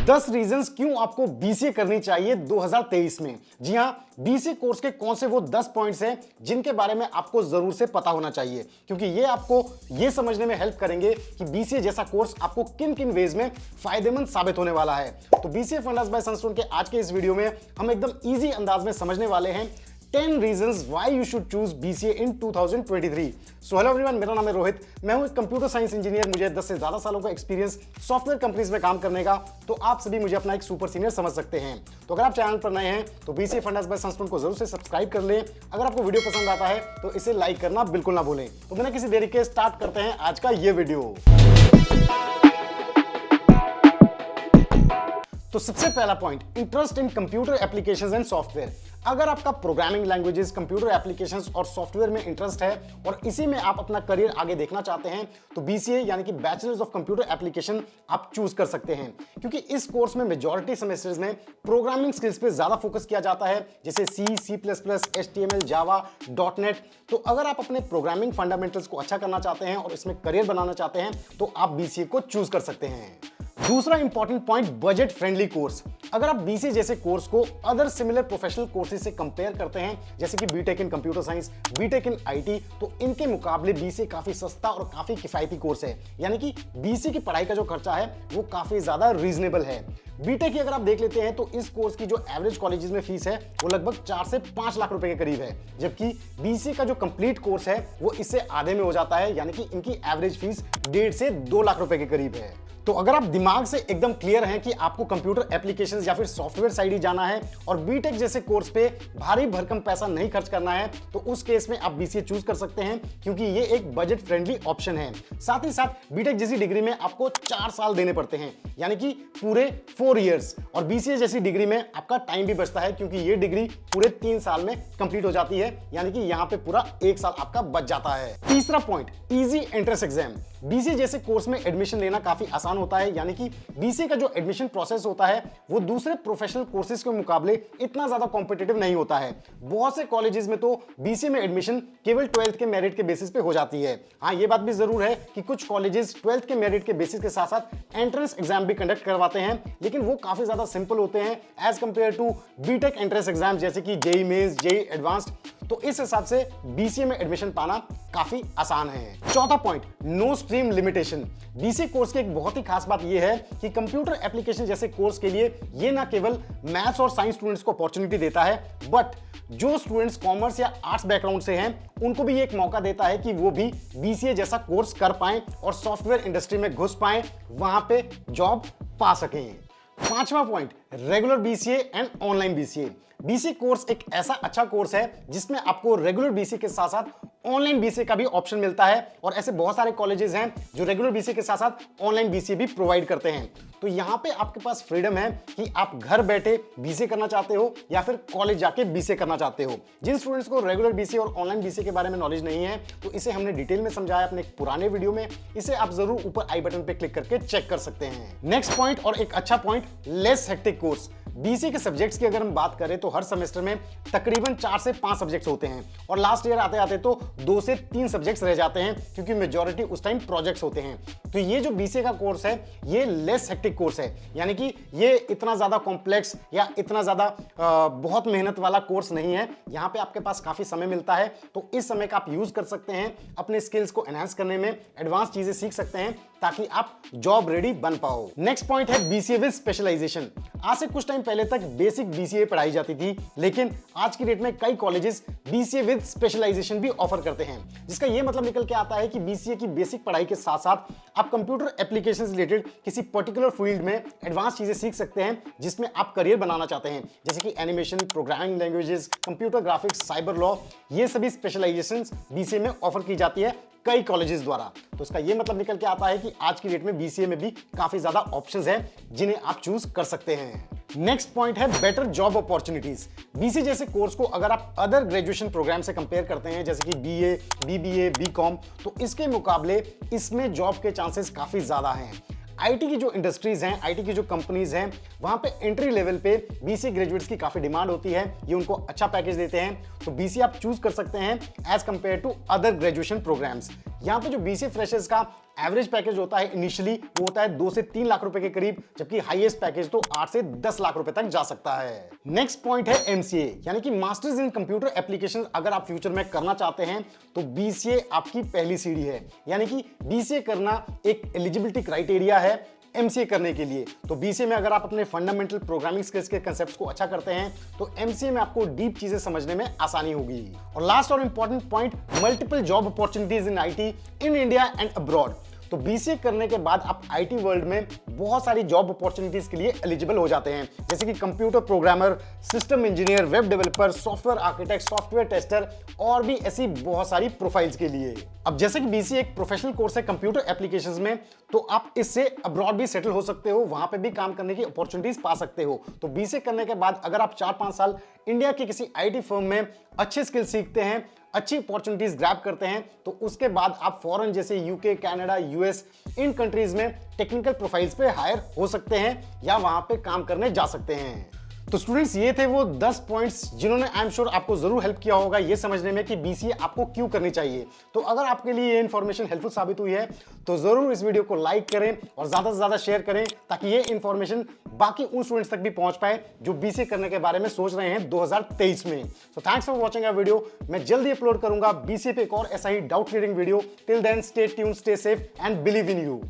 10 reasons क्यों आपको BCA करनी चाहिए 2023 में। जी हां, बीसीए कोर्स के कौन से वो 10 पॉइंट्स हैं जिनके बारे में आपको जरूर से पता होना चाहिए, क्योंकि ये आपको ये समझने में हेल्प करेंगे कि बीसीए जैसा कोर्स आपको किन किन वेज में फायदेमंद साबित होने वाला है। तो बीसीए फंडास बाय सनस्टोन के आज के इस वीडियो में हम एकदम ईजी अंदाज में समझने वाले हैं 10 reasons why you should choose BCA in 2023। So hello everyone, मेरा नाम है रोहित। मैं हूं एक कंप्यूटर साइंस इंजीनियर। मुझे 10 से ज्यादा सालों का एक्सपीरियंस सॉफ्टवेयर कंपनीज में काम करने का, तो आप सभी मुझे अपना एक सुपर सीनियर समझ सकते हैं। तो अगर आप चैनल पर नए हैं तो BCA फंडास बाय सनस्टोन को जरूर से सब्सक्राइब कर लें। अगर आपको वीडियो पसंद आता है तो इसे लाइक करना बिल्कुल ना भूलें। तो बिना किसी देरी के स्टार्ट करते हैं आज का ये वीडियो। तो सबसे पहला point, interest in computer applications and software. अगर आपका प्रोग्रामिंग लैंग्वेजेस, कंप्यूटर एप्लीकेशंस और सॉफ्टवेयर में इंटरेस्ट है और इसी में आप अपना करियर आगे देखना चाहते हैं तो बीसीए यानी कि बैचलर्स ऑफ कंप्यूटर एप्लीकेशन आप चूज कर सकते हैं, क्योंकि इस कोर्स में मेजॉरिटी सेमेस्टर्स में प्रोग्रामिंग स्किल्स पे ज्यादा फोकस किया जाता है, जैसे सी प्लस प्लस, HTML, जावा, .NET। तो अगर आप अपने प्रोग्रामिंग फंडामेंटल्स को अच्छा करना चाहते हैं और इसमें करियर बनाना चाहते हैं तो आप बीसीए को चूज कर सकते हैं। दूसरा important point, budget friendly course. अगर आप बीसीए जैसे कोर्स को अदर सिमिलर प्रोफेशनल कोर्सेज से कंपेयर करते हैं, जैसे कि BTech in computer science, BTech in IT, तो इनके मुकाबले बीसीए काफी सस्ता और काफी किफायती कोर्स है। यानी कि बीसीए की पढ़ाई का जो खर्चा है वो काफी ज्यादा रीजनेबल है। बीटेक की अगर आप देख लेते हैं तो इस कोर्स की जो एवरेज कॉलेजेस में फीस है वो लगभग 4 से 5 लाख रुपए के करीब है, जबकि बीसीए का जो कंप्लीट कोर्स है वो इससे आधे में हो जाता है, यानी कि इनकी एवरेज फीस 1.5 से 2 लाख रुपए के करीब है। तो अगर आप दिमाग से एकदम क्लियर हैं कि आपको कंप्यूटर एप्लीकेशंस या फिर सॉफ्टवेयर साइड ही जाना है और बीटेक जैसे कोर्स पे भारी भरकम पैसा नहीं खर्च करना है, तो उस केस में आप बीसीए चूज कर सकते हैं, क्योंकि ये एक बजट फ्रेंडली ऑप्शन है। साथ ही साथ बीटेक जैसी डिग्री में आपको 4 साल देने पड़ते हैं, यानी कि पूरे 4 इयर्स, और बीसीए जैसी डिग्री में आपका टाइम भी बचता है, क्योंकि ये डिग्री पूरे 3 साल में कंप्लीट हो जाती है, यानी कि यहाँ पे पूरा 1 साल आपका बच जाता है। तीसरा point, easy entrance exam. BCA जैसे कोर्स में एडमिशन लेना काफी आसान होता है, यानी कि बीसीए का जो एडमिशन प्रोसेस होता है वो दूसरे प्रोफेशनल कोर्सेज के मुकाबले इतना ज्यादा कॉम्पिटिटिव नहीं होता है। बहुत से कॉलेजेस में तो बीसीए में एडमिशन केवल 12th के मेरिट के बेसिस पे हो जाती है। हाँ, ये बात भी जरूर है कि कुछ कॉलेजेस 12th के मेरिट के बेसिस के साथ साथ एंट्रेंस एग्जाम भी कंडक्ट करवाते हैं, लेकिन वो काफी ज्यादा सिंपल होते हैं as compare to BTech entrance exam, जैसे कि जेईई मेंस, जेईई एडवांस्ड। तो इस हिसाब से बीसीए में एडमिशन पाना काफी आसान है। चौथा point, no stream limitation. BCA course की एक बहुत ही खास बात यह है कि कंप्यूटर एप्लीकेशन जैसे कोर्स के लिए ये ना केवल मैथ्स और साइंस स्टूडेंट्स को अपॉर्चुनिटी देता है, बट जो स्टूडेंट्स कॉमर्स या आर्ट्स बैकग्राउंड से हैं उनको भी ये एक मौका देता है कि वो भी बीसीए जैसा कोर्स कर पाएं और सॉफ्टवेयर इंडस्ट्री में घुस पाएं, वहां पे जॉब पा सकें। पांचवा point, regular BCA and online BCA. BCA course एक ऐसा अच्छा कोर्स है जिसमें आपको रेगुलर बीसीए के साथ साथ ऑनलाइन बीसीए का भी ऑप्शन मिलता है, और ऐसे बहुत सारे कॉलेजेस हैं जो रेगुलर बीसीए के साथ साथ ऑनलाइन बीसीए भी प्रोवाइड करते हैं। तो यहां पे आपके पास फ्रीडम है कि आप घर बैठे बीसीए करना चाहते हो या फिर कॉलेज जाके बीसीए करना चाहते हो। जिन स्टूडेंट्स को रेगुलर बीसीए और ऑनलाइन बीसीए के बारे में नॉलेज नहीं है तो इसे हमने डिटेल में समझाया अपने एक पुराने वीडियो में, इसे आप जरूर ऊपर आई बटन पे क्लिक करके चेक कर सकते हैं। नेक्स्ट पॉइंट, और एक अच्छा point, less hectic course. BCA के सब्जेक्ट्स की अगर हम बात करें तो हर सेमेस्टर में तकरीबन 4 से 5 सब्जेक्ट्स होते हैं, और लास्ट ईयर आते आते तो 2 से 3 सब्जेक्ट्स रह जाते हैं, क्योंकि मेजॉरिटी उस टाइम प्रोजेक्ट्स होते हैं। तो ये जो बीसीए का कोर्स है ये लेस हेक्टिक कोर्स है, यानी कि ये इतना ज्यादा कॉम्प्लेक्स या इतना ज्यादा बहुत मेहनत वाला कोर्स नहीं है। यहाँ पे आपके पास काफी समय मिलता है, तो इस समय का आप यूज कर सकते हैं अपने स्किल्स को एनहांस करने में, एडवांस चीजें सीख सकते हैं ताकि आप जॉब रेडी बन पाओ। नेक्स्ट पॉइंट है बीसीए विद स्पेशलाइजेशन। आज से कुछ टाइम पहले तक बेसिक बीसीए पढ़ाई जाती थी, लेकिन आज की डेट में कई कॉलेजेस बीसीए विद स्पेशलाइजेशन भी ऑफर करते हैं, जिसका यह मतलब निकल के आता है कि बीसीए की बेसिक पढ़ाई के साथ साथ आप कंप्यूटर एप्लीकेशंस रिलेटेड किसी पर्टिकुलर फील्ड में एडवांस चीजें सीख सकते हैं जिसमें आप करियर बनाना चाहते हैं, जैसे कि animation, programming languages, computer graphics, cyber law. ये सभी स्पेशलाइजेशंस बीसीए में ऑफर की जाती है कई कॉलेजेस द्वारा। तो इसका यह मतलब निकल के आता है कि आज की डेट में बीसीए में भी काफी ज्यादा ऑप्शंस हैं जिन्हें आप चूज कर सकते हैं। नेक्स्ट पॉइंट है बेटर जॉब अपॉर्चुनिटीज। बीसीए जैसे कोर्स को अगर आप अदर ग्रेजुएशन प्रोग्राम से कंपेयर करते हैं, जैसे कि बीए, बीबीए, बीकॉम, तो इसके मुकाबले इसमें जॉब के चांसेस काफी ज्यादा हैं। आईटी की जो इंडस्ट्रीज हैं, आईटी की जो कंपनीज हैं, वहां पे एंट्री लेवल पे बीसीए ग्रेजुएट्स की काफी डिमांड होती है। ये उनको अच्छा पैकेज देते हैं, तो बीसीए आप चूज कर सकते हैं as compare to other graduation programmes. यहाँ पे जो बीसीए फ्रेशर्स का एवरेज पैकेज होता है इनिशियली वो होता है 2 से 3 लाख रुपए के करीब, जबकि हाईएस्ट पैकेज तो 8 से 10 लाख रुपए तक जा सकता है। नेक्स्ट पॉइंट है एमसीए, यानी कि मास्टर्स इन कंप्यूटर एप्लीकेशन। अगर आप फ्यूचर में करना चाहते हैं तो बीसीए आपकी पहली सीढ़ी है, यानी कि बीसीए करना एक एलिजिबिलिटी क्राइटेरिया है एमसीए करने के लिए। तो बीसीए में अगर आप अपने फंडामेंटल प्रोग्रामिंग स्किल्स के कांसेप्ट्स को अच्छा करते हैं तो एमसीए में आपको डीप चीजें समझने में आसानी होगी। और लास्ट और important point, multiple job opportunities in IT in India and abroad. तो बीसीए करने के बाद आप आईटी वर्ल्ड में बहुत सारी जॉब अपॉर्चुनिटीज के लिए एलिजिबल हो जाते हैं, जैसे कि computer programmer, system engineer, web developer, software architect, software tester और भी ऐसी बहुत सारी प्रोफाइल्स के लिए। अब जैसे कि बीसीए एक प्रोफेशनल कोर्स है कंप्यूटर एप्लीकेशंस में, तो आप इससे अब्रॉड भी सेटल हो सकते हो, वहां पे भी काम करने की अपॉर्चुनिटीज पा सकते हो। तो बीसीए करने के बाद अगर आप 4-5 साल इंडिया के किसी आईटी फर्म में अच्छे स्किल सीखते हैं, अच्छी अपॉर्चुनिटीज ग्रैब करते हैं, तो उसके बाद आप फॉरेन जैसे यूके, कनाडा, यूएस इन कंट्रीज में टेक्निकल प्रोफाइल्स पे हायर हो सकते हैं या वहां पे काम करने जा सकते हैं। तो स्टूडेंट्स, ये थे वो 10 पॉइंट्स जिन्होंने आई एम श्योर आपको जरूर हेल्प किया होगा ये समझने में कि बीसीए आपको क्यों करनी चाहिए। तो अगर आपके लिए ये इन्फॉर्मेशन हेल्पफुल साबित हुई है तो जरूर इस वीडियो को लाइक करें और ज्यादा से ज्यादा शेयर करें, ताकि ये इन्फॉर्मेशन बाकी उन स्टूडेंट्स तक भी पहुंच पाए जो बीसीए करने के बारे में सोच रहे हैं 2023 में। So thanks for watching our video. मैं जल्दी अपलोड करूंगा बीसीए पे एक और ऐसा ही doubt clearing video. Till then stay tuned, stay safe and believe in you.